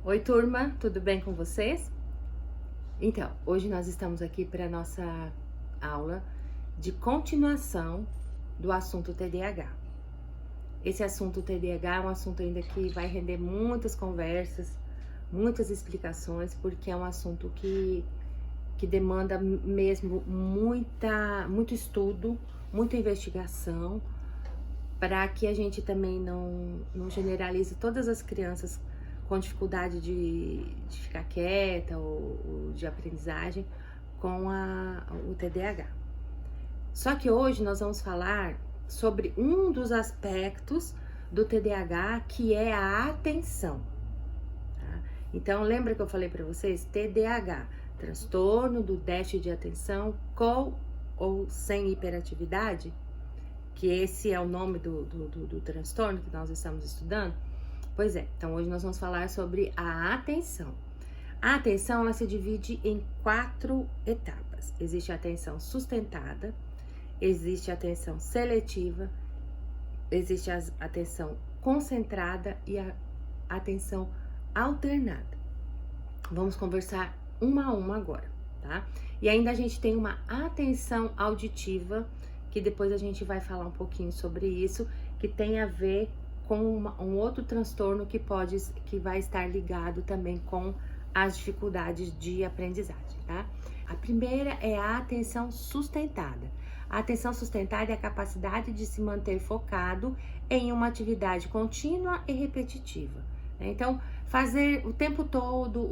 Oi, turma, tudo bem com vocês? Então, hoje nós estamos aqui para a nossa aula de continuação do assunto TDAH. Esse assunto TDAH é um assunto ainda que vai render muitas conversas, muitas explicações, porque é um assunto que demanda mesmo muito estudo, muita investigação, para que a gente também não generalize todas as crianças com dificuldade de ficar quieta ou de aprendizagem com o TDAH. Só que hoje nós vamos falar sobre um dos aspectos do TDAH, que é a atenção. Tá? Então, lembra que eu falei para vocês? TDAH, transtorno do déficit de atenção com ou sem hiperatividade, que esse é o nome do transtorno que nós estamos estudando. Pois é, então hoje nós vamos falar sobre a atenção. A atenção, ela se divide em 4 etapas. Existe a atenção sustentada, existe a atenção seletiva, existe a atenção concentrada e a atenção alternada. Vamos conversar uma a uma agora, tá? E ainda a gente tem uma atenção auditiva, que depois a gente vai falar um pouquinho sobre isso, que tem a ver com um outro transtorno que vai estar ligado também com as dificuldades de aprendizagem, tá? A primeira é a atenção sustentada. A atenção sustentada é a capacidade de se manter focado em uma atividade contínua e repetitiva, né? Então, fazer o tempo todo,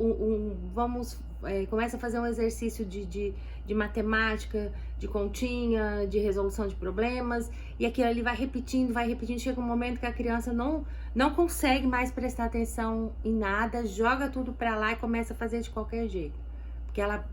começa a fazer um exercício de matemática, de continha, de resolução de problemas, e aquilo ali vai repetindo, chega um momento que a criança não consegue mais prestar atenção em nada, joga tudo pra lá e começa a fazer de qualquer jeito, porque ela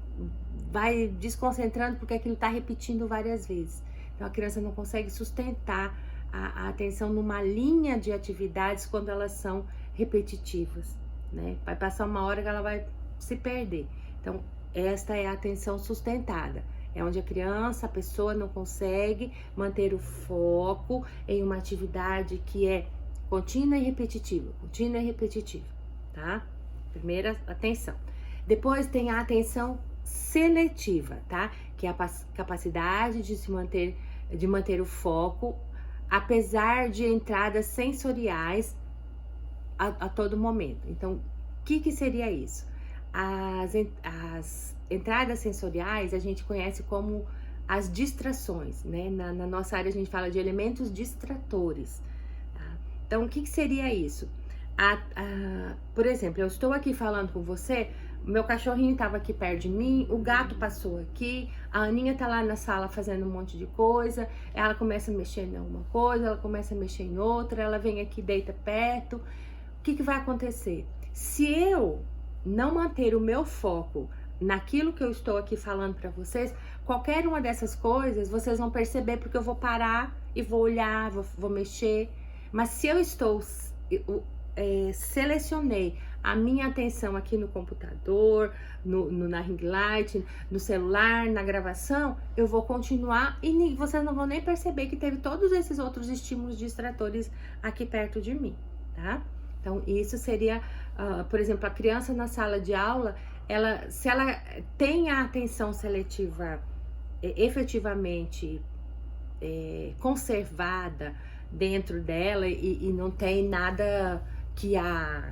vai desconcentrando porque aquilo tá repetindo várias vezes. Então a criança não consegue sustentar a atenção numa linha de atividades quando elas são repetitivas, né? Vai passar uma hora que ela vai se perder. Então, esta é a atenção sustentada. É onde a pessoa não consegue manter o foco em uma atividade que é contínua e repetitiva, tá? Primeira atenção. Depois tem a atenção seletiva, tá? Que é a capacidade de manter o foco, apesar de entradas sensoriais a todo momento. Então, o que seria isso? As entradas sensoriais a gente conhece como as distrações, né? Na nossa área a gente fala de elementos distratores, tá? Então, o que seria isso? Por exemplo, eu estou aqui falando com você, meu cachorrinho estava aqui perto de mim, o gato passou aqui, a Aninha tá lá na sala fazendo um monte de coisa, ela começa a mexer em alguma coisa, ela começa a mexer em outra, ela vem aqui, deita perto. O que vai acontecer? Se eu não manter o meu foco naquilo que eu estou aqui falando para vocês, qualquer uma dessas coisas vocês vão perceber, porque eu vou parar e vou olhar, vou mexer. Mas se eu selecionei a minha atenção aqui no computador, na ring light, no celular, na gravação, eu vou continuar e vocês não vão nem perceber que teve todos esses outros estímulos distratores aqui perto de mim, tá? Então, isso seria, por exemplo, a criança na sala de aula, se ela tem a atenção seletiva efetivamente conservada dentro dela e não tem nada que a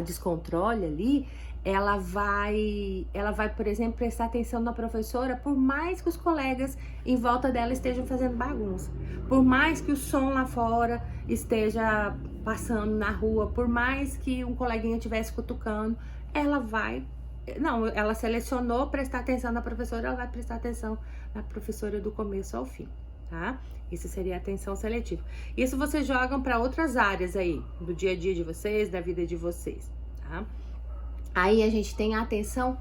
descontrole ali, ela vai, por exemplo, prestar atenção na professora, por mais que os colegas em volta dela estejam fazendo bagunça, por mais que o som lá fora esteja passando na rua, por mais que um coleguinha estivesse cutucando, ela selecionou prestar atenção na professora, ela vai prestar atenção na professora do começo ao fim, tá? Isso seria atenção seletiva. Isso vocês jogam para outras áreas aí, do dia a dia de vocês, da vida de vocês, tá? Aí a gente tem a atenção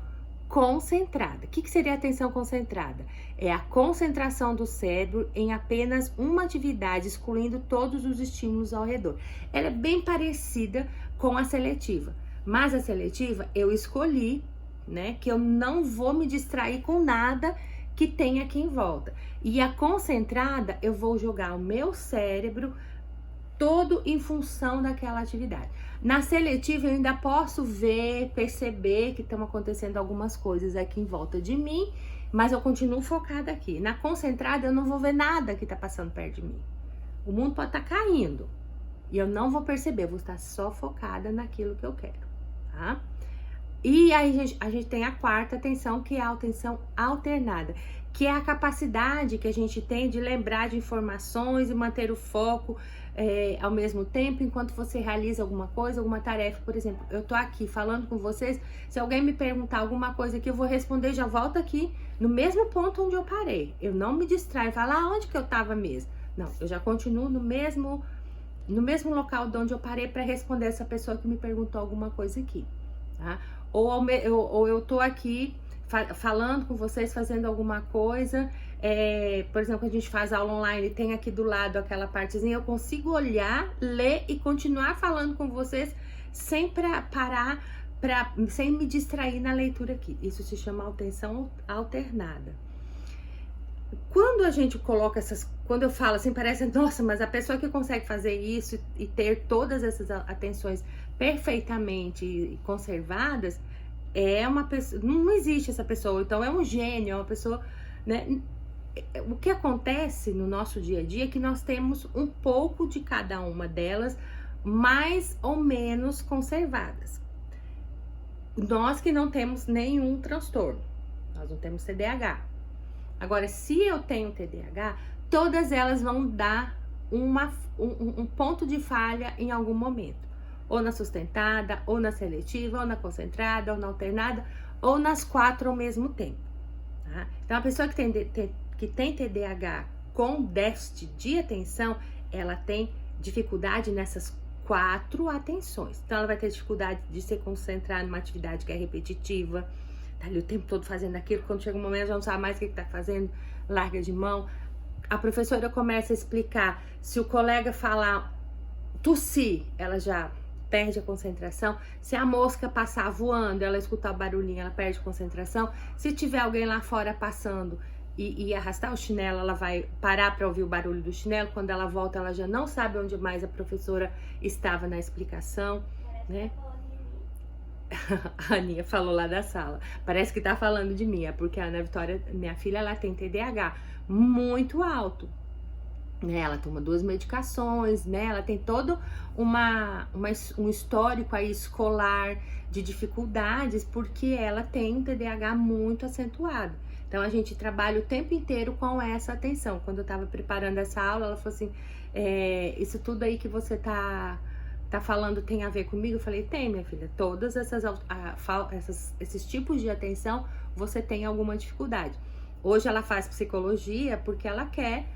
concentrada. O que seria a atenção concentrada? É a concentração do cérebro em apenas uma atividade, excluindo todos os estímulos ao redor. Ela é bem parecida com a seletiva, mas a seletiva eu escolhi, né, que eu não vou me distrair com nada que tem aqui em volta. E a concentrada, eu vou jogar o meu cérebro todo em função daquela atividade. Na seletiva eu ainda posso ver, perceber que estão acontecendo algumas coisas aqui em volta de mim, mas eu continuo focada aqui. Na concentrada eu não vou ver nada que está passando perto de mim. O mundo pode estar caindo e eu não vou perceber, eu vou estar só focada naquilo que eu quero, tá? E aí a gente tem a quarta atenção, que é a atenção alternada, que é a capacidade que a gente tem de lembrar de informações e manter o foco ao mesmo tempo, enquanto você realiza alguma coisa, alguma tarefa. Por exemplo, eu tô aqui falando com vocês, se alguém me perguntar alguma coisa aqui, eu vou responder, já volto aqui no mesmo ponto onde eu parei. Eu não me distraio, falar onde que eu tava mesmo. Não, eu já continuo no mesmo local de onde eu parei para responder essa pessoa que me perguntou alguma coisa aqui, tá? Ou eu tô aqui falando com vocês, fazendo alguma coisa, por exemplo, a gente faz aula online, tem aqui do lado aquela partezinha, eu consigo olhar, ler e continuar falando com vocês sem parar, sem me distrair na leitura aqui. Isso se chama atenção alternada. Quando a gente coloca quando eu falo assim, parece, nossa, mas a pessoa que consegue fazer isso e ter todas essas atenções perfeitamente conservadas, é uma pessoa, não existe essa pessoa, então é um gênio, é uma pessoa, né? O que acontece no nosso dia a dia é que nós temos um pouco de cada uma delas, mais ou menos conservadas. Nós que não temos nenhum transtorno, nós não temos TDAH. Agora, se eu tenho TDAH, todas elas vão dar um ponto de falha em algum momento. Ou na sustentada, ou na seletiva, ou na concentrada, ou na alternada, ou nas quatro ao mesmo tempo. Tá? Então, a pessoa que tem TDAH com déficit de atenção, ela tem dificuldade nessas quatro atenções. Então, ela vai ter dificuldade de se concentrar numa atividade que é repetitiva, tá ali o tempo todo fazendo aquilo, quando chega um momento já não sabe mais o que tá fazendo, larga de mão. A professora começa a explicar, se o colega falar tossir, ela já perde a concentração. Se a mosca passar voando, ela escutar o barulhinho, ela perde a concentração. Se tiver alguém lá fora passando e arrastar o chinelo, ela vai parar para ouvir o barulho do chinelo. Quando ela volta, ela já não sabe onde mais a professora estava na explicação, né? A Aninha falou lá da sala. Parece que tá falando de mim, é porque a Ana Vitória, minha filha, ela tem TDAH muito alto, né? Ela toma 2 medicações, né? Ela tem todo um histórico aí escolar de dificuldades, porque ela tem um TDAH muito acentuado. Então, a gente trabalha o tempo inteiro com essa atenção. Quando eu tava preparando essa aula, ela falou assim, isso tudo aí que você tá falando tem a ver comigo? Eu falei, tem, minha filha, todas esses tipos de atenção, você tem alguma dificuldade. Hoje ela faz psicologia porque ela quer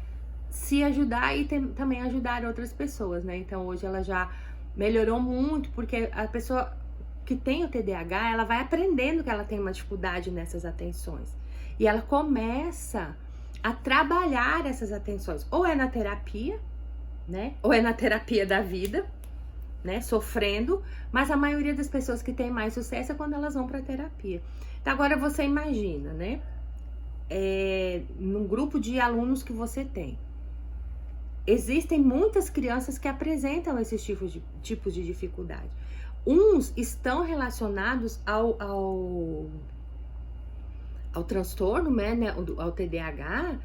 se ajudar e também ajudar outras pessoas, né? Então hoje ela já melhorou muito, porque a pessoa que tem o TDAH, ela vai aprendendo que ela tem uma dificuldade nessas atenções. E ela começa a trabalhar essas atenções. Ou é na terapia, né? Ou é na terapia da vida, né, sofrendo, mas a maioria das pessoas que tem mais sucesso é quando elas vão para terapia. Então, agora você imagina, né, num grupo de alunos que você tem, existem muitas crianças que apresentam esses tipos de dificuldade. Uns estão relacionados ao transtorno, né, ao TDAH,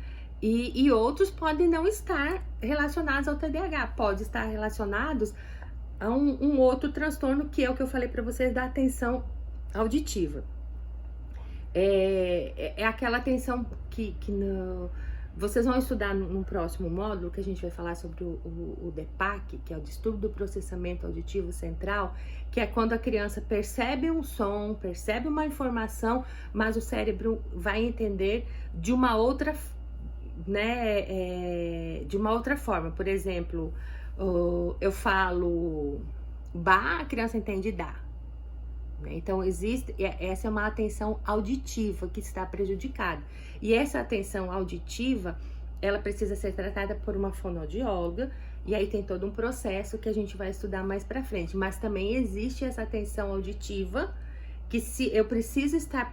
e outros podem não estar relacionados ao TDAH, pode estar relacionados a um outro transtorno, que é o que eu falei para vocês, da atenção auditiva. É aquela atenção que vocês vão estudar no próximo módulo, que a gente vai falar sobre o DPAC, que é o distúrbio do processamento auditivo central, que é quando a criança percebe um som, percebe uma informação, mas o cérebro vai entender de uma outra, né, de uma outra forma. Por exemplo, eu falo ba, a criança entende dá. Então essa é uma atenção auditiva que está prejudicada. E essa atenção auditiva, ela precisa ser tratada por uma fonoaudióloga, e aí tem todo um processo que a gente vai estudar mais pra frente. Mas também existe essa atenção auditiva, que se eu preciso estar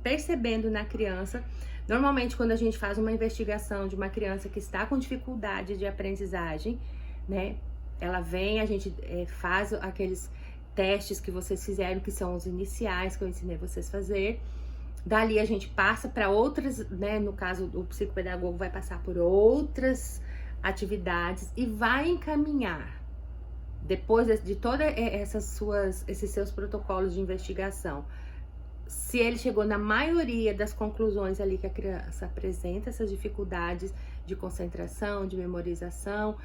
percebendo na criança. Normalmente, quando a gente faz uma investigação de uma criança que está com dificuldade de aprendizagem, né, ela vem, a gente faz aqueles testes que vocês fizeram, que são os iniciais, que eu ensinei vocês a fazer. Dali a gente passa para outras, né? No caso, o psicopedagogo vai passar por outras atividades e vai encaminhar, depois de todos esses seus protocolos de investigação, se ele chegou na maioria das conclusões ali que a criança apresenta essas dificuldades de concentração, de memorização,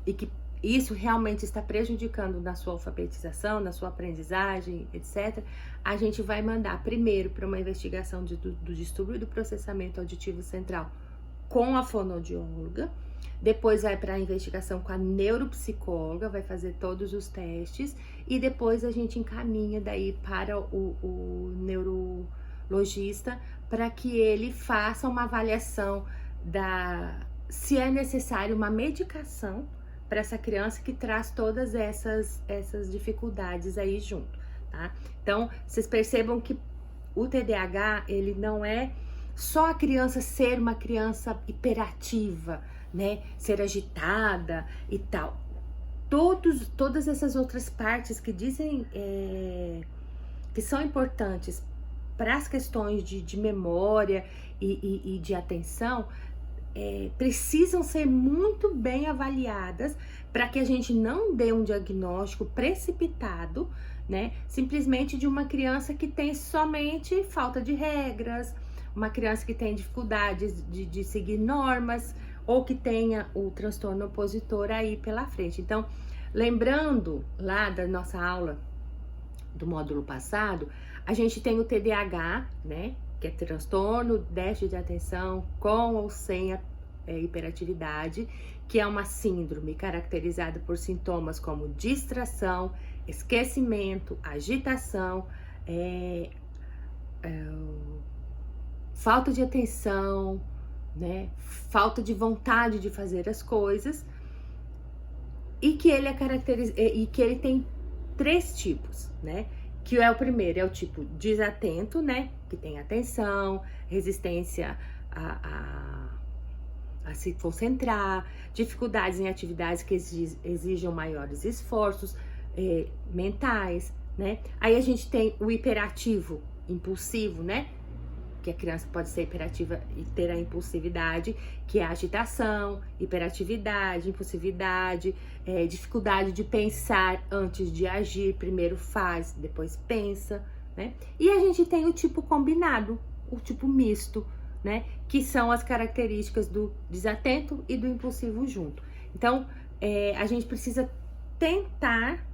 e que isso realmente está prejudicando na sua alfabetização, na sua aprendizagem, etc., a gente vai mandar primeiro para uma investigação do distúrbio do processamento auditivo central com a fonoaudióloga, depois vai para a investigação com a neuropsicóloga, vai fazer todos os testes, e depois a gente encaminha daí para o neurologista para que ele faça uma avaliação se é necessário uma medicação para essa criança que traz todas essas dificuldades aí junto, tá? Então, vocês percebam que o TDAH, ele não é só a criança ser uma criança hiperativa, né? Ser agitada e tal. Todas essas outras partes que dizem que são importantes para as questões de memória e de atenção, precisam ser muito bem avaliadas para que a gente não dê um diagnóstico precipitado, né? Simplesmente de uma criança que tem somente falta de regras, uma criança que tem dificuldades de seguir normas, ou que tenha o transtorno opositor aí pela frente. Então, lembrando lá da nossa aula do módulo passado, a gente tem o TDAH, né? Que é transtorno, déficit de atenção com ou sem hiperatividade, que é uma síndrome caracterizada por sintomas como distração, esquecimento, agitação, falta de atenção, né? Falta de vontade de fazer as coisas, e que ele tem 3 tipos, né? Que é o primeiro, é o tipo desatento, né? Que tem atenção, resistência a se concentrar, dificuldades em atividades que exijam maiores esforços mentais, né? Aí a gente tem o hiperativo, impulsivo, né? Que a criança pode ser hiperativa e ter a impulsividade, que é a agitação, hiperatividade, impulsividade, dificuldade de pensar antes de agir, primeiro faz, depois pensa, né? E a gente tem o tipo combinado, o tipo misto, né? Que são as características do desatento e do impulsivo junto. Então, a gente precisa tentar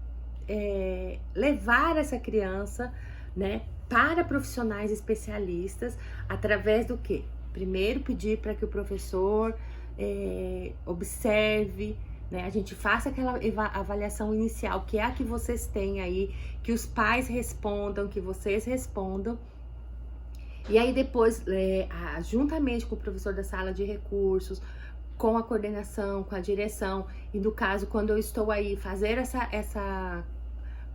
levar essa criança, né, para profissionais especialistas, através do quê? Primeiro, pedir para que o professor observe, né? A gente faça aquela avaliação inicial, que é a que vocês têm aí, que os pais respondam, que vocês respondam. E aí depois, juntamente com o professor da sala de recursos, com a coordenação, com a direção, e no caso, quando eu estou aí, fazer essa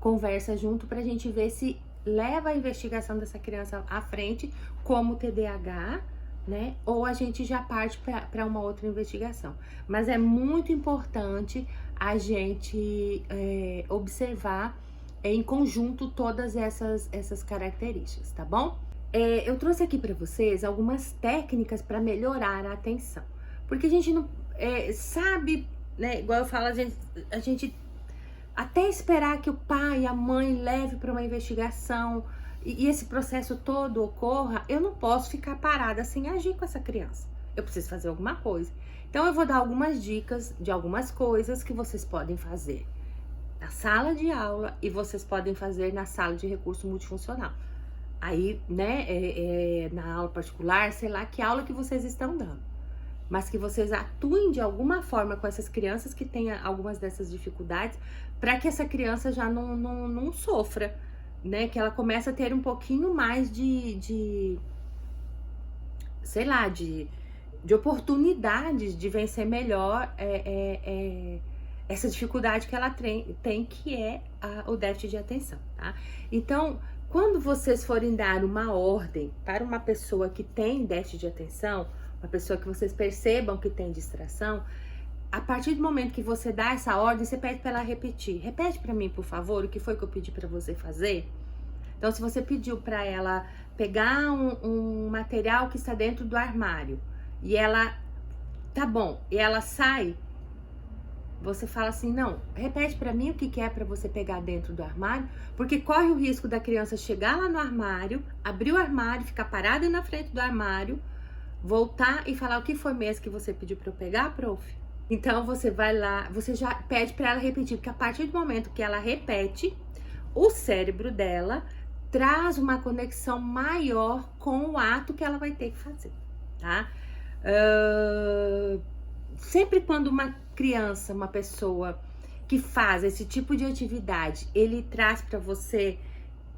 conversa junto pra gente ver se leva a investigação dessa criança à frente como TDAH, né? Ou a gente já parte para uma outra investigação. Mas é muito importante a gente observar em conjunto todas essas características, tá bom? Eu trouxe aqui para vocês algumas técnicas para melhorar a atenção. Porque a gente não sabe, né? Igual eu falo, a gente até esperar que o pai e a mãe leve para uma investigação e esse processo todo ocorra, eu não posso ficar parada sem agir com essa criança. Eu preciso fazer alguma coisa. Então, eu vou dar algumas dicas de algumas coisas que vocês podem fazer na sala de aula e vocês podem fazer na sala de recurso multifuncional. Aí, né, na aula particular, sei lá que aula que vocês estão dando. Mas que vocês atuem de alguma forma com essas crianças que têm algumas dessas dificuldades, para que essa criança já não sofra, né? Que ela comece a ter um pouquinho mais sei lá, de oportunidades de vencer melhor essa dificuldade que ela tem, que é o déficit de atenção, tá? Então, quando vocês forem dar uma ordem para uma pessoa que tem déficit de atenção, uma pessoa que vocês percebam que tem distração, a partir do momento que você dá essa ordem, você pede para ela repetir. Repete para mim, por favor, o que foi que eu pedi para você fazer? Então, se você pediu para ela pegar um material que está dentro do armário e ela, tá bom, e ela sai, você fala assim, não, repete para mim o que é para você pegar dentro do armário, porque corre o risco da criança chegar lá no armário, abrir o armário, ficar parada na frente do armário, voltar e falar o que foi mesmo que você pediu para eu pegar, prof? Então, você vai lá, você já pede para ela repetir, porque a partir do momento que ela repete, o cérebro dela traz uma conexão maior com o ato que ela vai ter que fazer, tá? Sempre quando uma criança, uma pessoa que faz esse tipo de atividade, ele traz para você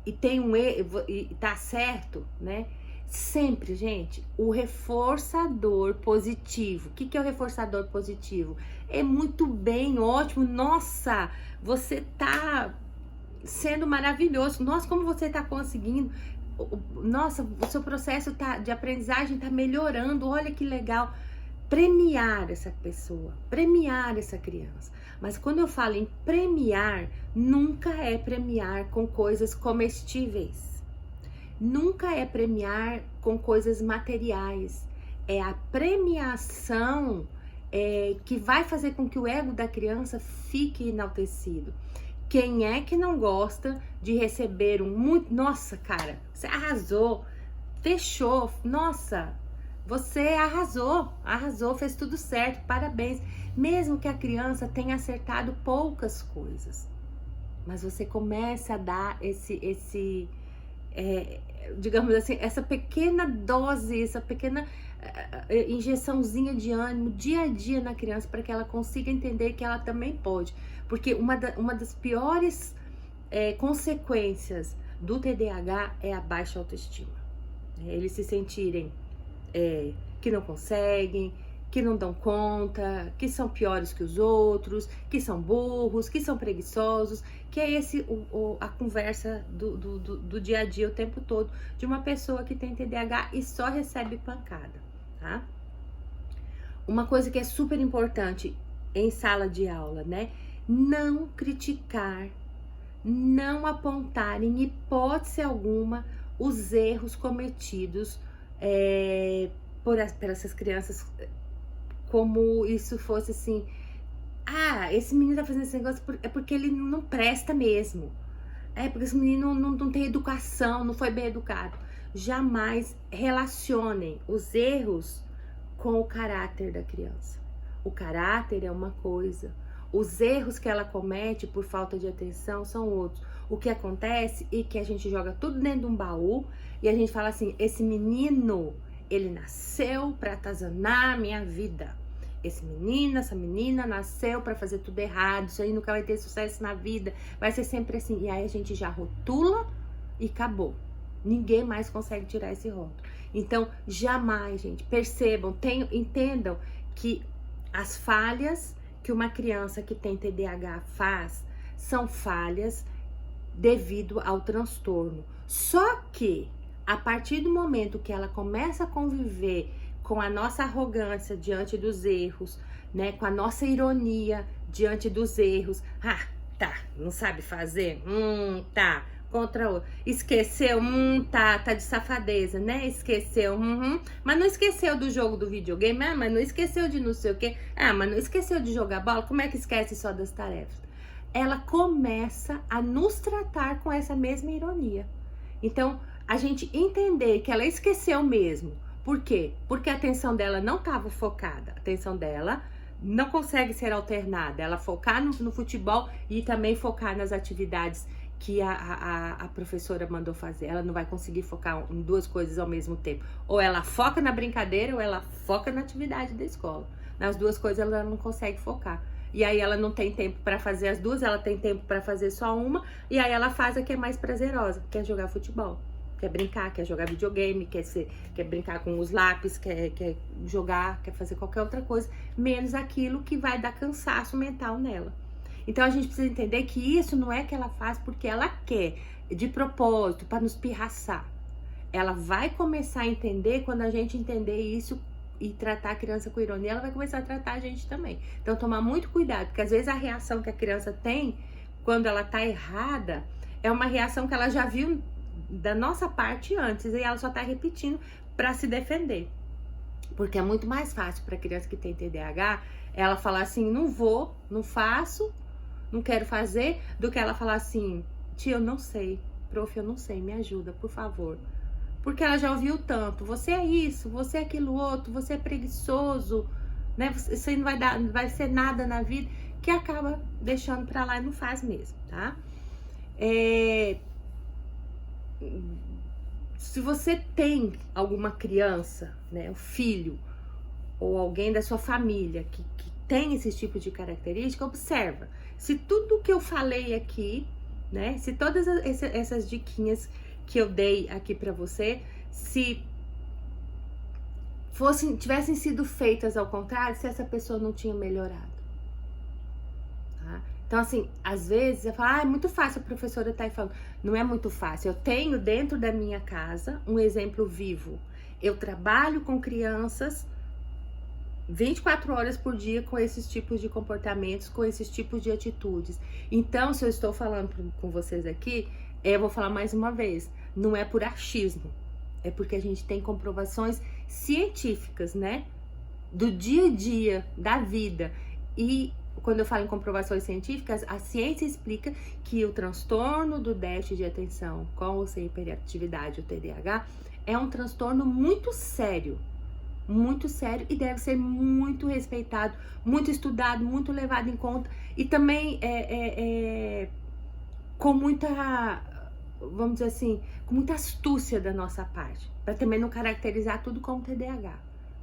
e tem um erro e tá certo, né? Sempre, gente, o reforçador positivo. O que é o reforçador positivo? É muito bem, ótimo. Nossa, você tá sendo maravilhoso. Nossa, como você tá conseguindo. Nossa, o seu processo de aprendizagem tá melhorando. Olha que legal. Premiar essa pessoa, premiar essa criança. Mas quando eu falo em premiar, nunca é premiar com coisas comestíveis. Nunca é premiar com coisas materiais. É a premiação que vai fazer com que o ego da criança fique enaltecido. Quem é que não gosta de receber nossa, cara, você arrasou, fechou, nossa, você arrasou, fez tudo certo, parabéns. Mesmo que a criança tenha acertado poucas coisas. Mas você começa a dar digamos assim, essa pequena dose, essa pequena injeçãozinha de ânimo dia a dia na criança, para que ela consiga entender que ela também pode. Porque uma das piores consequências do TDAH é a baixa autoestima. Eles se sentirem que não conseguem, que não dão conta, que são piores que os outros, que são burros, que são preguiçosos, que é a conversa do dia a dia o tempo todo de uma pessoa que tem TDAH e só recebe pancada, tá? Uma coisa que é super importante em sala de aula, né? Não criticar, não apontar em hipótese alguma os erros cometidos por essas crianças, como isso fosse assim, esse menino tá fazendo esse negócio é porque ele não presta mesmo, porque esse menino não tem educação, não foi bem educado. Jamais relacionem os erros com o caráter da criança. O caráter é uma coisa, os erros que ela comete por falta de atenção são outros. O que acontece é que a gente joga tudo dentro de um baú e a gente fala assim, esse menino, ele nasceu para atazanar a minha vida. Esse menino, essa menina nasceu para fazer tudo errado, isso aí nunca vai ter sucesso na vida, vai ser sempre assim. E aí a gente já rotula e acabou. Ninguém mais consegue tirar esse rótulo. Então, jamais, gente, percebam, entendam que as falhas que uma criança que tem TDAH faz são falhas devido ao transtorno. Só que a partir do momento que ela começa a conviver com a nossa arrogância diante dos erros, né, com a nossa ironia diante dos erros, não sabe fazer, tá, contra outro, esqueceu, tá de safadeza, né, esqueceu, mas não esqueceu do jogo do videogame, mas não esqueceu de não sei o quê, mas não esqueceu de jogar bola, como é que esquece só das tarefas? Ela começa a nos tratar com essa mesma ironia. Então, a gente entender que ela esqueceu mesmo. Por quê? Porque a atenção dela não estava focada. A atenção dela não consegue ser alternada. Ela focar no futebol e também focar nas atividades que a professora mandou fazer. Ela não vai conseguir focar em duas coisas ao mesmo tempo. Ou ela foca na brincadeira ou ela foca na atividade da escola. Nas duas coisas ela não consegue focar. E aí ela não tem tempo para fazer as duas, ela tem tempo para fazer só uma. E aí ela faz a que é mais prazerosa, que é jogar futebol. Quer brincar, quer jogar videogame, quer brincar com os lápis, quer jogar, quer fazer qualquer outra coisa, menos aquilo que vai dar cansaço mental nela. Então a gente precisa entender que isso não é que ela faz porque ela quer, de propósito, para nos pirraçar. Ela vai começar a entender quando a gente entender isso e tratar a criança com ironia, ela vai começar a tratar a gente também. Então, tomar muito cuidado, porque às vezes a reação que a criança tem quando ela tá errada é uma reação que ela já viu da nossa parte antes e ela só tá repetindo para se defender. Porque é muito mais fácil para criança que tem TDAH ela falar assim, não vou, não faço, não quero fazer, do que ela falar assim, tia, eu não sei, prof, eu não sei, me ajuda, por favor. Porque ela já ouviu tanto, você é isso, você é aquilo outro, você é preguiçoso, né? Você não vai ser nada na vida, que acaba deixando pra lá e não faz mesmo, tá? Se você tem alguma criança, né, um filho, ou alguém da sua família que tem esse tipo de característica, observa. Se tudo que eu falei aqui, né, se todas essas diquinhas que eu dei aqui pra você, se tivessem sido feitas ao contrário, se essa pessoa não tinha melhorado. Tá? Então, assim, às vezes eu falo, é muito fácil a professora tá aí falando. Não é muito fácil. Eu tenho dentro da minha casa um exemplo vivo. Eu trabalho com crianças 24 horas por dia com esses tipos de comportamentos, com esses tipos de atitudes. Então, se eu estou falando com vocês aqui, eu vou falar mais uma vez, não é por achismo, é porque a gente tem comprovações científicas, né? Do dia a dia, da vida. E quando eu falo em comprovações científicas, a ciência explica que o transtorno do déficit de atenção com ou sem hiperatividade, o TDAH, é um transtorno muito sério e deve ser muito respeitado, muito estudado, muito levado em conta e também com muita, vamos dizer assim, com muita astúcia da nossa parte, para também não caracterizar tudo como TDAH,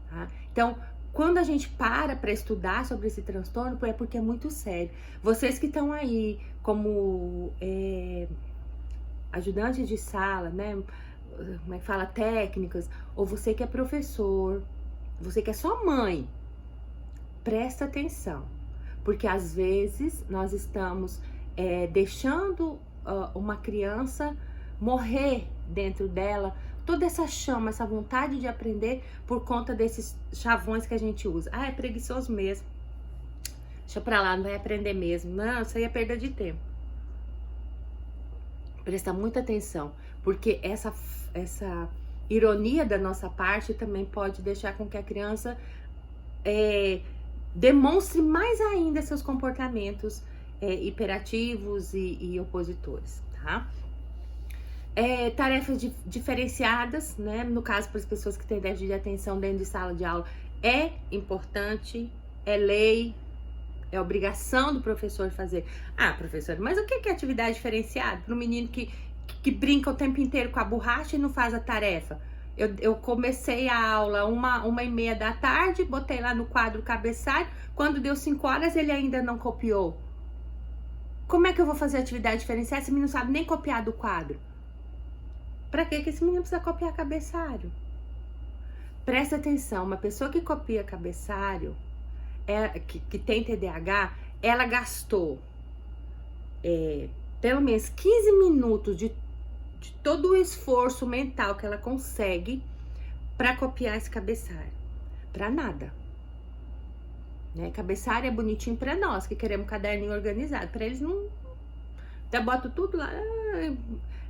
tá? Então, quando a gente para estudar sobre esse transtorno, é porque é muito sério. Vocês que estão aí como ajudantes de sala, né, como é que fala, técnicas, ou você que é professor, você que é sua mãe, presta atenção, porque às vezes nós estamos deixando uma criança morrer dentro dela, toda essa chama, essa vontade de aprender por conta desses chavões que a gente usa. Ah, é preguiçoso mesmo, deixa pra lá, não vai aprender mesmo, não, isso aí é perda de tempo. Presta muita atenção, porque essa ironia da nossa parte também pode deixar com que a criança demonstre mais ainda seus comportamentos hiperativos e opositores, tá? Tarefas diferenciadas, né? No caso, para as pessoas que têm déficit de atenção dentro de sala de aula, é importante, é lei, é obrigação do professor fazer. Ah, professor, mas o que é atividade diferenciada? Para um menino que brinca o tempo inteiro com a borracha e não faz a tarefa. Eu comecei a aula 1h30 da tarde, botei lá no quadro cabeçalho, quando deu 5 horas ele ainda não copiou. Como é que eu vou fazer atividade diferenciada? Esse menino não sabe nem copiar do quadro. Pra que esse menino precisa copiar cabeçalho? Presta atenção, uma pessoa que copia cabeçalho, que tem TDAH, ela gastou pelo menos 15 minutos de todo o esforço mental que ela consegue para copiar esse cabeçalho. Para nada. Né? Cabeçalho é bonitinho para nós, que queremos um caderninho organizado. Para eles não... Já boto tudo lá.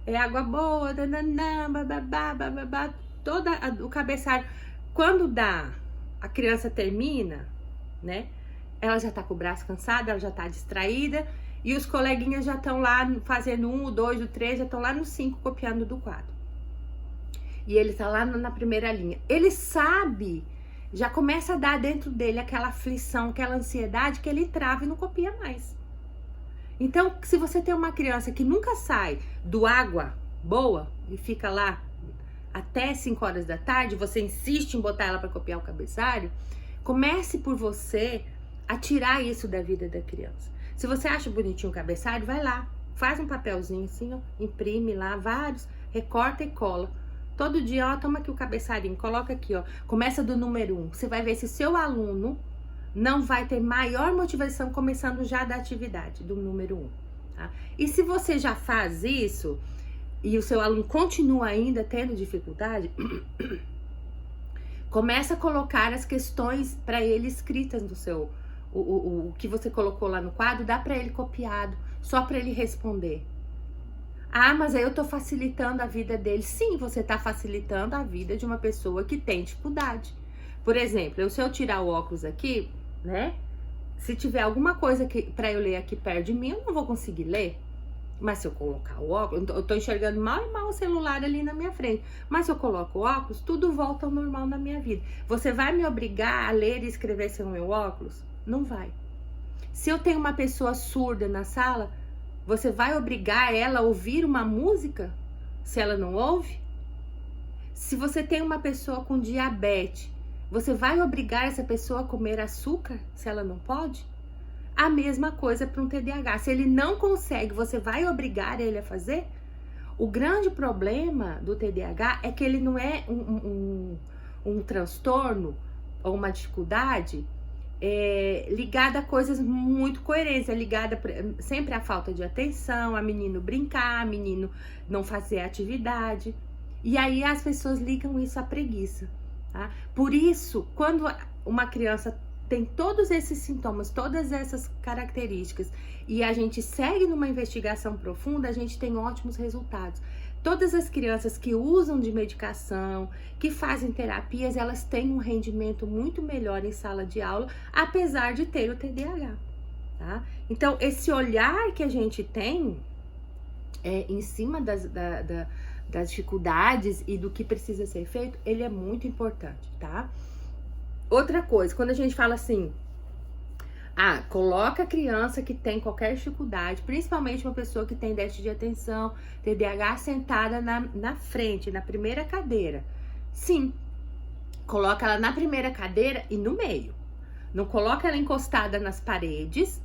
É água boa, dananã, bababá, bababá. Todo o cabeçalho. Quando a criança termina, né? Ela já tá com o braço cansado, ela já tá distraída. E os coleguinhas já estão lá fazendo 1, o 2, o 3, já estão lá no 5 copiando do quadro. E ele tá lá na primeira linha. Ele sabe, já começa a dar dentro dele aquela aflição, aquela ansiedade que ele trava e não copia mais. Então, se você tem uma criança que nunca sai do água boa e fica lá até 5 horas da tarde, você insiste em botar ela para copiar o cabeçalho, comece por você a tirar isso da vida da criança. Se você acha bonitinho o cabeçalho, vai lá, faz um papelzinho assim, ó, imprime lá vários, recorta e cola. Todo dia, ó, toma aqui o cabeçalhinho, coloca aqui, ó, começa do número 1. Você vai ver se seu aluno não vai ter maior motivação começando já da atividade do número 1, tá? E se você já faz isso e o seu aluno continua ainda tendo dificuldade, Começa a colocar as questões para ele escritas no seu... O que você colocou lá no quadro, dá para ele copiado, só para ele responder. Ah, mas aí eu tô facilitando a vida dele. Sim, você tá facilitando a vida de uma pessoa que tem dificuldade. Por exemplo, se eu tirar o óculos aqui, né? Se tiver alguma coisa para eu ler aqui perto de mim, eu não vou conseguir ler. Mas se eu colocar o óculos, eu tô enxergando mal e mal o celular ali na minha frente. Mas se eu coloco o óculos, tudo volta ao normal na minha vida. Você vai me obrigar a ler e escrever sem o meu óculos? Não vai. Se eu tenho uma pessoa surda na sala, você vai obrigar ela a ouvir uma música se ela não ouve? Se você tem uma pessoa com diabetes, você vai obrigar essa pessoa a comer açúcar se ela não pode? A mesma coisa para um TDAH. Se ele não consegue, você vai obrigar ele a fazer? O grande problema do TDAH é que ele não é um transtorno ou uma dificuldade ligada a coisas muito coerentes, é ligada sempre à falta de atenção, a menino brincar, a menino não fazer atividade. E aí as pessoas ligam isso à preguiça, tá? Por isso, quando uma criança tem todos esses sintomas, todas essas características, e a gente segue numa investigação profunda, a gente tem ótimos resultados. Todas as crianças que usam de medicação, que fazem terapias, elas têm um rendimento muito melhor em sala de aula, apesar de ter o TDAH, tá? Então, esse olhar que a gente tem em cima das dificuldades e do que precisa ser feito, ele é muito importante, tá? Outra coisa, quando a gente fala assim, coloca a criança que tem qualquer dificuldade, principalmente uma pessoa que tem déficit de atenção, TDAH, sentada na frente, na primeira cadeira. Sim, coloca ela na primeira cadeira e no meio. Não coloca ela encostada nas paredes,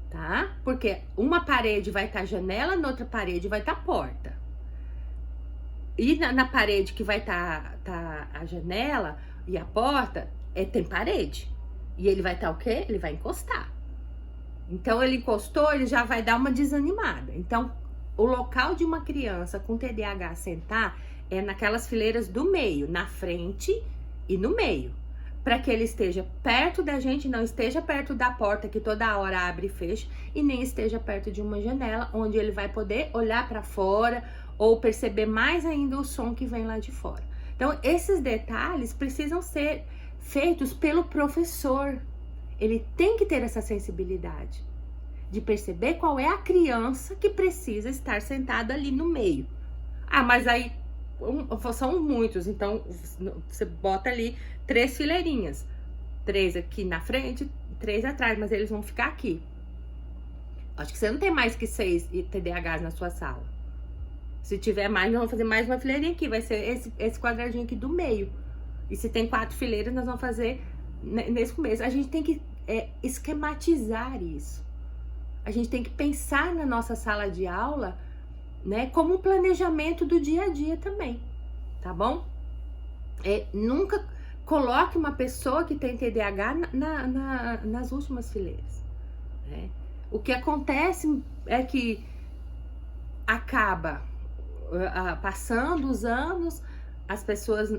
tá? Porque uma parede vai estar janela, na outra parede vai estar porta. E na parede que vai estar a janela e a porta, tem parede. E ele vai estar o quê? Ele vai encostar. Então, ele encostou, ele já vai dar uma desanimada. Então, o local de uma criança com TDAH sentar é naquelas fileiras do meio, na frente e no meio. Para que ele esteja perto da gente, não esteja perto da porta que toda hora abre e fecha, e nem esteja perto de uma janela, onde ele vai poder olhar para fora ou perceber mais ainda o som que vem lá de fora. Então, esses detalhes precisam ser feitos pelo professor. Ele tem que ter essa sensibilidade de perceber qual é a criança que precisa estar sentada ali no meio. Mas aí são muitos, então você bota ali 3 fileirinhas, 3 aqui na frente, 3 atrás, mas eles vão ficar aqui. Acho que você não tem mais que 6 TDAHs na sua sala. Se tiver mais, nós vamos fazer mais uma fileirinha aqui, vai ser esse quadradinho aqui do meio. E se tem 4 fileiras, nós vamos fazer nesse começo. A gente tem que esquematizar isso. A gente tem que pensar na nossa sala de aula, né, como um planejamento do dia a dia também, tá bom? Nunca coloque uma pessoa que tem TDAH nas últimas fileiras, né? O que acontece é que acaba passando os anos, as pessoas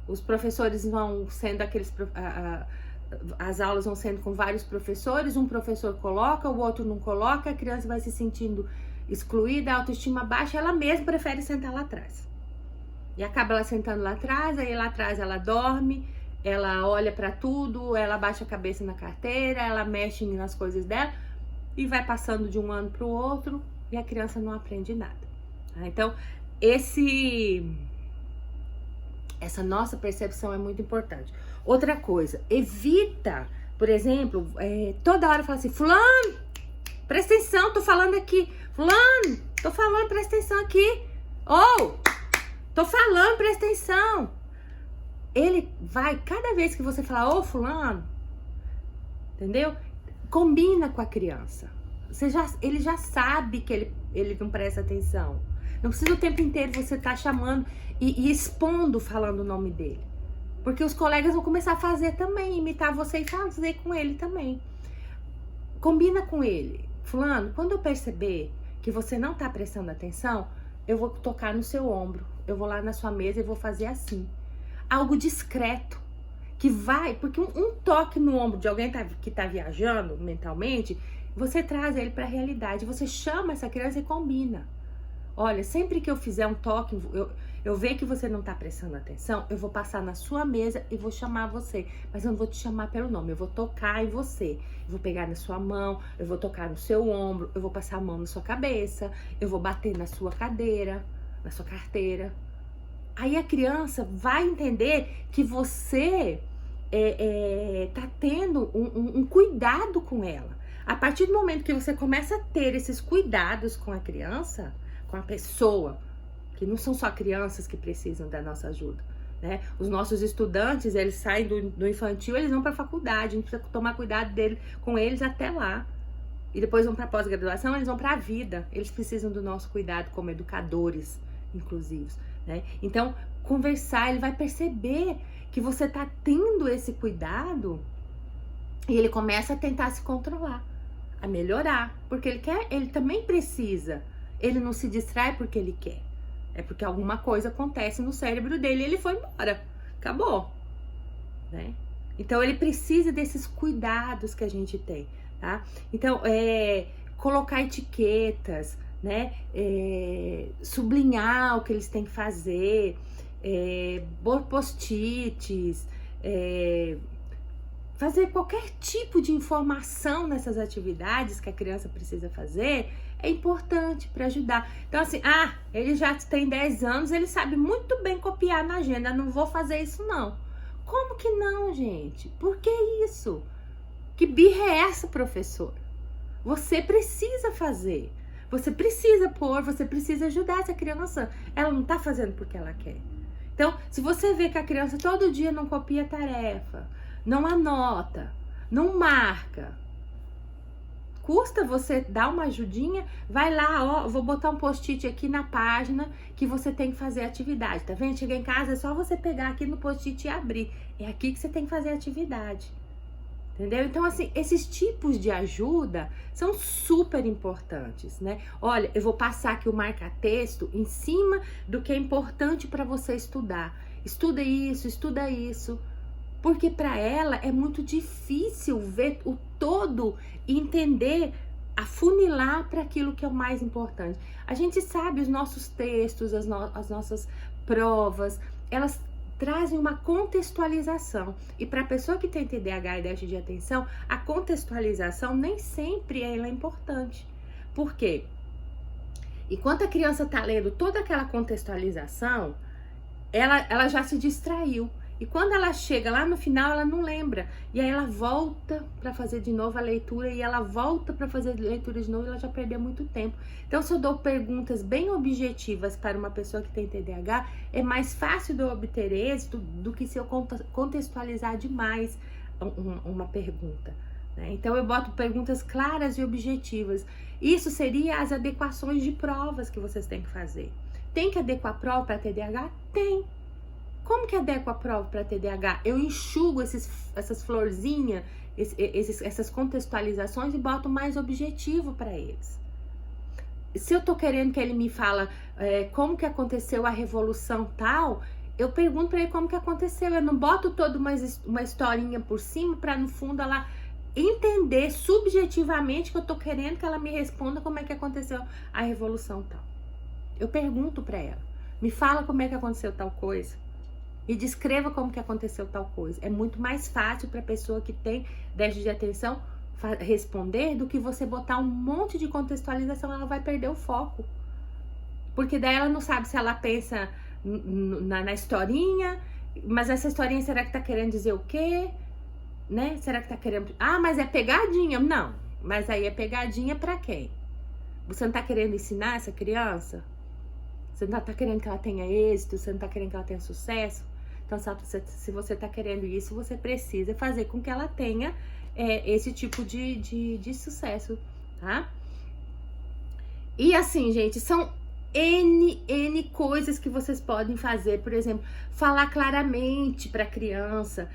os professores vão sendo as aulas vão sendo com vários professores, um professor coloca, o outro não coloca, a criança vai se sentindo excluída, a autoestima baixa, ela mesma prefere sentar lá atrás. E acaba ela sentando lá atrás, aí lá atrás ela dorme, ela olha para tudo, ela baixa a cabeça na carteira, ela mexe nas coisas dela e vai passando de um ano para o outro e a criança não aprende nada. Então, essa nossa percepção é muito importante. Outra coisa, evita, por exemplo, toda hora fala assim, fulano, presta atenção, tô falando aqui. Fulano, tô falando, presta atenção aqui. Tô falando, presta atenção. Ele vai, cada vez que você falar, fulano, entendeu? Combina com a criança. Ele já sabe que ele não presta atenção. Não precisa o tempo inteiro você estar chamando e expondo, falando o nome dele. Porque os colegas vão começar a fazer também, imitar você e fazer com ele também. Combina com ele. Fulano, quando eu perceber que você não tá prestando atenção, eu vou tocar no seu ombro. Eu vou lá na sua mesa e vou fazer assim. algo discreto, que vai, porque um toque no ombro de alguém que tá viajando mentalmente, você traz ele para a realidade, você chama essa criança e combina. Olha, sempre que eu fizer um toque, eu ver que você não tá prestando atenção, eu vou passar na sua mesa e vou chamar você. Mas eu não vou te chamar pelo nome, eu vou tocar em você. Eu vou pegar na sua mão, eu vou tocar no seu ombro, eu vou passar a mão na sua cabeça, eu vou bater na sua cadeira, na sua carteira. Aí a criança vai entender que você tá tendo um cuidado com ela. A partir do momento que você começa a ter esses cuidados com a criança, com a pessoa, que não são só crianças que precisam da nossa ajuda, né? Os nossos estudantes, eles saem do infantil, eles vão para a faculdade, a gente precisa tomar cuidado com eles até lá. E depois vão para a pós-graduação, eles vão para a vida. Eles precisam do nosso cuidado como educadores inclusivos, né? Então, conversar, ele vai perceber que você tá tendo esse cuidado e ele começa a tentar se controlar, a melhorar, porque ele também precisa. Ele não se distrai porque ele quer. É porque alguma coisa acontece no cérebro dele e ele foi embora. Acabou, né? Então, ele precisa desses cuidados que a gente tem, tá? Então, colocar etiquetas, né? Sublinhar o que eles têm que fazer, post-its, fazer qualquer tipo de informação nessas atividades que a criança precisa fazer é importante para ajudar. Então, assim, ele já tem 10 anos, ele sabe muito bem copiar na agenda, não vou fazer isso não. Como que não, gente? Por que isso? Que birra é essa, professor? Você precisa fazer, você precisa pôr, você precisa ajudar essa criança. Ela não tá fazendo porque ela quer. Então, se você vê que a criança todo dia não copia a tarefa, não anota, não marca, custa você dar uma ajudinha, vai lá, vou botar um post-it aqui na página que você tem que fazer atividade, tá vendo? Chega em casa, é só você pegar aqui no post-it e abrir, é aqui que você tem que fazer atividade, entendeu? Então, assim, esses tipos de ajuda são super importantes, né? Olha, eu vou passar aqui o marca-texto em cima do que é importante para você estudar. Estuda isso, porque para ela é muito difícil ver o todo e entender, afunilar para aquilo que é o mais importante. A gente sabe, os nossos textos, as nossas provas, elas trazem uma contextualização. E para a pessoa que tem TDAH e déficit de atenção, a contextualização nem sempre ela é importante. Por quê? Enquanto a criança está lendo toda aquela contextualização, ela já se distraiu. E quando ela chega lá no final, ela não lembra. E aí ela volta para fazer de novo a leitura e ela volta para fazer a leitura de novo e ela já perdeu muito tempo. Então, se eu dou perguntas bem objetivas para uma pessoa que tem TDAH, é mais fácil de eu obter êxito do que se eu contextualizar demais uma pergunta, né? Então, eu boto perguntas claras e objetivas. Isso seria as adequações de provas que vocês têm que fazer. Tem que adequar a prova para TDAH? Tem. Como que adequa a prova para TDAH? Eu enxugo essas florzinhas, essas contextualizações e boto mais objetivo para eles. Se eu tô querendo que ele me fala como que aconteceu a revolução tal, eu pergunto para ele como que aconteceu. Eu não boto toda uma historinha por cima para no fundo ela entender subjetivamente que eu tô querendo que ela me responda como é que aconteceu a revolução tal. Eu pergunto para ela, me fala como é que aconteceu tal coisa. E descreva como que aconteceu tal coisa. É muito mais fácil para a pessoa que tem déficit de atenção responder do que você botar um monte de contextualização. Ela vai perder o foco. Porque daí ela não sabe se ela pensa na historinha, mas essa historinha será que tá querendo dizer o quê? Né? Será que tá querendo... mas é pegadinha. Não, mas aí é pegadinha para quem? Você não tá querendo ensinar essa criança? Você não tá querendo que ela tenha êxito? Você não tá querendo que ela tenha sucesso? Então, se você tá querendo isso, você precisa fazer com que ela tenha esse tipo de sucesso, tá? E assim, gente, são N coisas que vocês podem fazer. Por exemplo, falar claramente para a criança,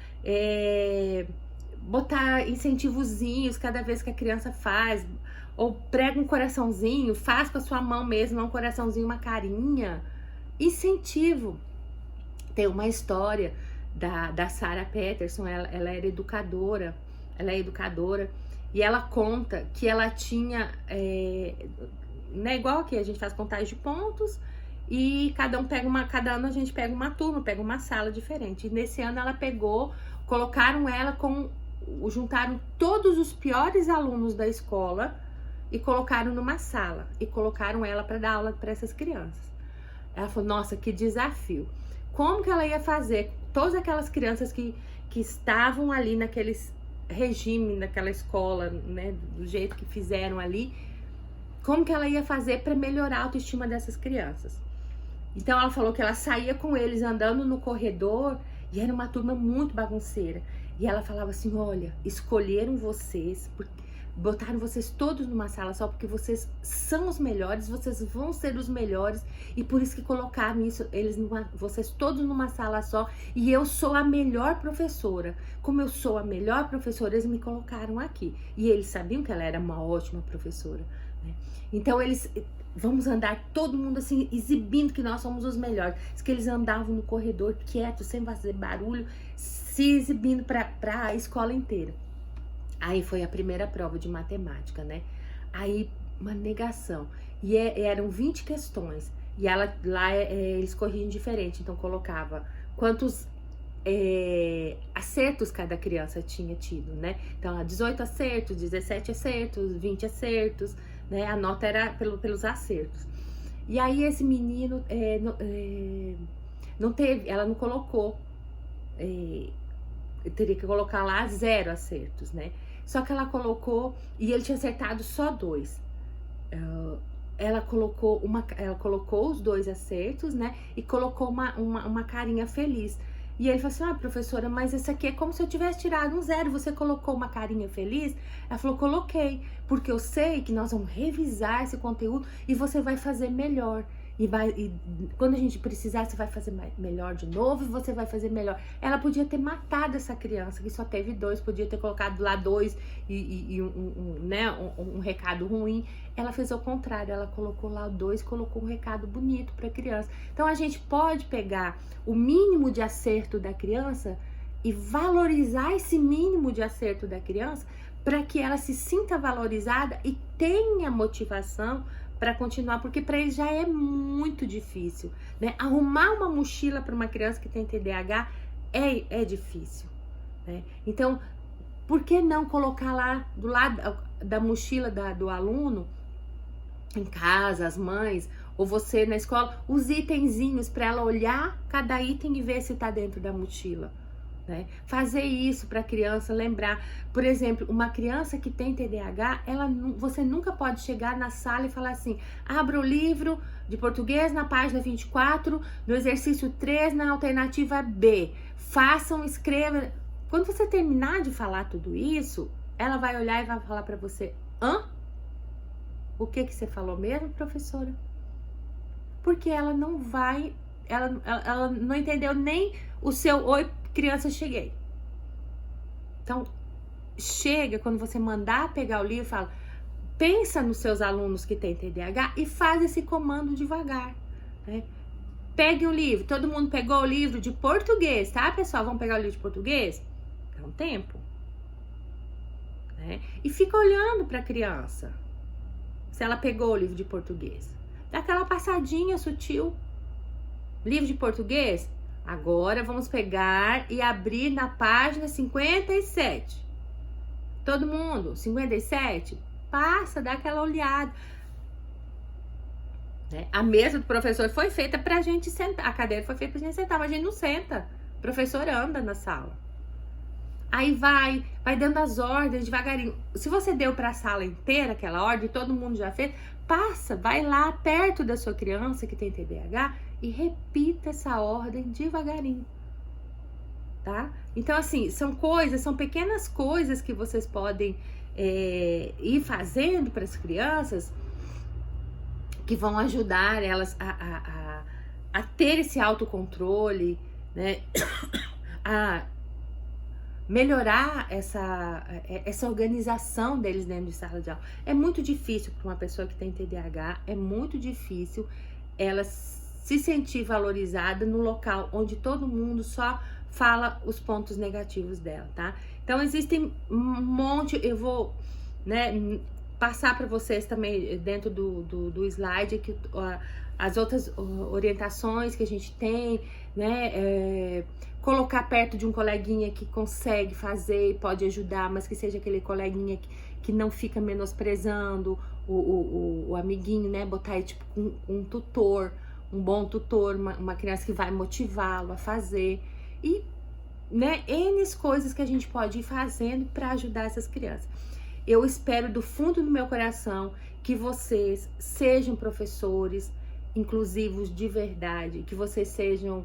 botar incentivozinhos cada vez que a criança faz, ou prega um coraçãozinho, faz com a sua mão mesmo, um coraçãozinho, uma carinha. Incentivo. Tem uma história da Sarah Peterson, ela era educadora, ela é educadora, e ela conta que ela tinha, né, igual aqui, a gente faz contagem de pontos, e cada ano a gente pega uma turma, pega uma sala diferente. E nesse ano ela colocaram ela juntaram todos os piores alunos da escola e colocaram numa sala, e colocaram ela para dar aula para essas crianças. Ela falou, nossa, que desafio. Como que ela ia fazer? Todas aquelas crianças que estavam ali naqueles regime, naquela escola, né, do jeito que fizeram ali, como que ela ia fazer para melhorar a autoestima dessas crianças? Então ela falou que ela saía com eles andando no corredor, e era uma turma muito bagunceira. E ela falava assim, olha, escolheram vocês, botaram vocês todos numa sala só porque vocês são os melhores, vocês vão ser os melhores, e por isso que colocaram vocês todos numa sala só, e eu sou a melhor professora. Como eu sou a melhor professora, eles me colocaram aqui. E eles sabiam que ela era uma ótima professora, né? Então vamos andar todo mundo assim, exibindo que nós somos os melhores. Diz que eles andavam no corredor quietos, sem fazer barulho, se exibindo para a escola inteira. Aí foi a primeira prova de matemática, né? Aí uma negação. E eram 20 questões. E eles corriam diferente. Então colocava quantos acertos cada criança tinha tido, né? Então 18 acertos, 17 acertos, 20 acertos, né? A nota era pelos acertos. E aí esse menino não teve, ela não colocou, teria que colocar lá 0 acertos, né? Só que ela colocou, e ele tinha acertado só 2. Ela colocou os 2 acertos, né? E colocou uma carinha feliz. E ele falou assim, professora, mas esse aqui é como se eu tivesse tirado um 0, você colocou uma carinha feliz? Ela falou, coloquei, porque eu sei que nós vamos revisar esse conteúdo e você vai fazer melhor. E quando a gente precisar, você vai fazer melhor de novo e você vai fazer melhor. Ela podia ter matado essa criança, que só teve 2, podia ter colocado lá 2 e um recado ruim. Ela fez ao contrário, ela colocou lá 2, colocou um recado bonito para a criança. Então a gente pode pegar o mínimo de acerto da criança e valorizar esse mínimo de acerto da criança para que ela se sinta valorizada e tenha motivação para continuar, porque para eles já é muito difícil, né? Arrumar uma mochila para uma criança que tem TDAH é difícil, né? Então, por que não colocar lá do lado da mochila do aluno, em casa, as mães, ou você na escola, os itenzinhos para ela olhar cada item e ver se está dentro da mochila, né? Fazer isso para a criança lembrar. Por exemplo, uma criança que tem TDAH, você nunca pode chegar na sala e falar assim, abra o livro de português na página 24, no exercício 3, na alternativa B. Façam, escrevam. Quando você terminar de falar tudo isso, ela vai olhar e vai falar para você, o que você falou mesmo, professora? Porque ela não vai, ela não entendeu nem o seu oi, criança, cheguei. Então, chega quando você mandar pegar o livro, fala, pensa nos seus alunos que têm TDAH e faz esse comando devagar, né? Pegue o livro, todo mundo pegou o livro de português, tá, pessoal? Vamos pegar o livro de português? Dá um tempo, né? E fica olhando para a criança, se ela pegou o livro de português. Dá aquela passadinha sutil. Livro de português? Agora vamos pegar e abrir na página 57. Todo mundo, 57? Passa, dá aquela olhada, né? A mesa do professor foi feita pra gente sentar. A cadeira foi feita pra gente sentar, mas a gente não senta. O professor anda na sala. Aí vai dando as ordens devagarinho. Se você deu pra sala inteira aquela ordem, todo mundo já fez, passa, vai lá perto da sua criança que tem TDAH e repita essa ordem devagarinho, tá? Então, assim, são pequenas coisas que vocês podem ir fazendo para as crianças que vão ajudar elas a ter esse autocontrole, né? A melhorar essa organização deles dentro de sala de aula. É muito difícil para uma pessoa que tem TDAH, é muito difícil ela se sentir valorizada no local onde todo mundo só fala os pontos negativos dela, tá? Então existem um monte, eu vou, né, passar para vocês também dentro do slide aqui as outras orientações que a gente tem, né? Colocar perto de um coleguinha que consegue fazer e pode ajudar, mas que seja aquele coleguinha que não fica menosprezando o amiguinho, né? Botar aí tipo um tutor, um bom tutor, uma criança que vai motivá-lo a fazer. E, né, N coisas que a gente pode ir fazendo para ajudar essas crianças. Eu espero do fundo do meu coração que vocês sejam professores inclusivos de verdade, que vocês sejam,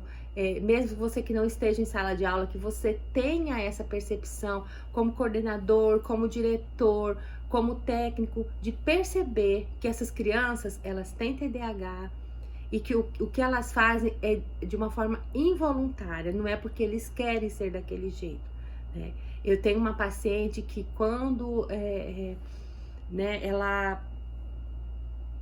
mesmo você que não esteja em sala de aula, que você tenha essa percepção como coordenador, como diretor, como técnico, de perceber que essas crianças, elas têm TDAH, e que o que elas fazem é de uma forma involuntária, não é porque eles querem ser daquele jeito, né? Eu tenho uma paciente que quando né, ela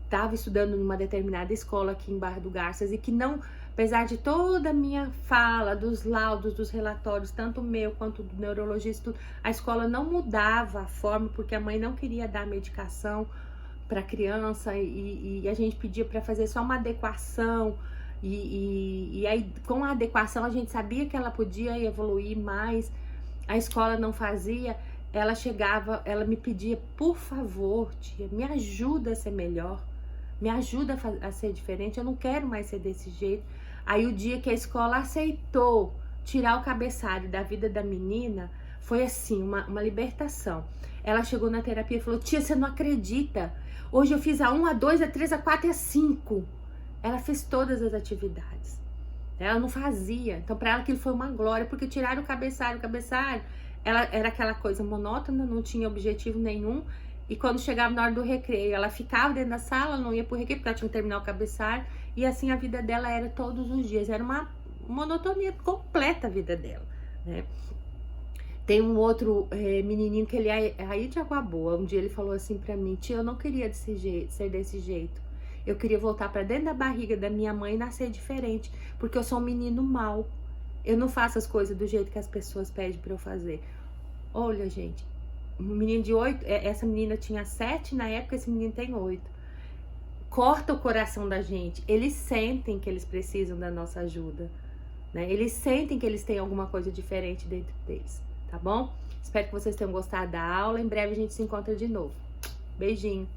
estava estudando numa determinada escola aqui em Barra do Garças e que não, apesar de toda a minha fala, dos laudos, dos relatórios, tanto o meu quanto do neurologista, a escola não mudava a forma porque a mãe não queria dar medicação para a criança e a gente pedia para fazer só uma adequação e aí com a adequação a gente sabia que ela podia evoluir mais, a escola não fazia, ela chegava, ela me pedia, por favor, tia, me ajuda a ser melhor, me ajuda a ser diferente, eu não quero mais ser desse jeito. Aí o dia que a escola aceitou tirar o cabeçalho da vida da menina, foi assim, uma libertação. Ela chegou na terapia e falou, tia, você não acredita, hoje eu fiz a 1, a 2, a 3, a 4 e a 5. Ela fez todas as atividades. Ela não fazia. Então, para ela aquilo foi uma glória, porque tiraram o cabeçalho. Ela era aquela coisa monótona, não tinha objetivo nenhum. E quando chegava na hora do recreio, ela ficava dentro da sala, não ia pro recreio, porque ela tinha que terminar o cabeçalho. E assim a vida dela era todos os dias. Era uma monotonia completa a vida dela, né? Tem um outro menininho que ele é aí de Água Boa. Um dia ele falou assim pra mim, tia, eu não queria ser desse jeito. Eu queria voltar pra dentro da barriga da minha mãe e nascer diferente, porque eu sou um menino mau. Eu não faço as coisas do jeito que as pessoas pedem pra eu fazer. Olha, gente, um menino de 8, essa menina tinha 7 na época, esse menino tem 8. Corta o coração da gente. Eles sentem que eles precisam da nossa ajuda, né? Eles sentem que eles têm alguma coisa diferente dentro deles, tá bom? Espero que vocês tenham gostado da aula. Em breve a gente se encontra de novo. Beijinho!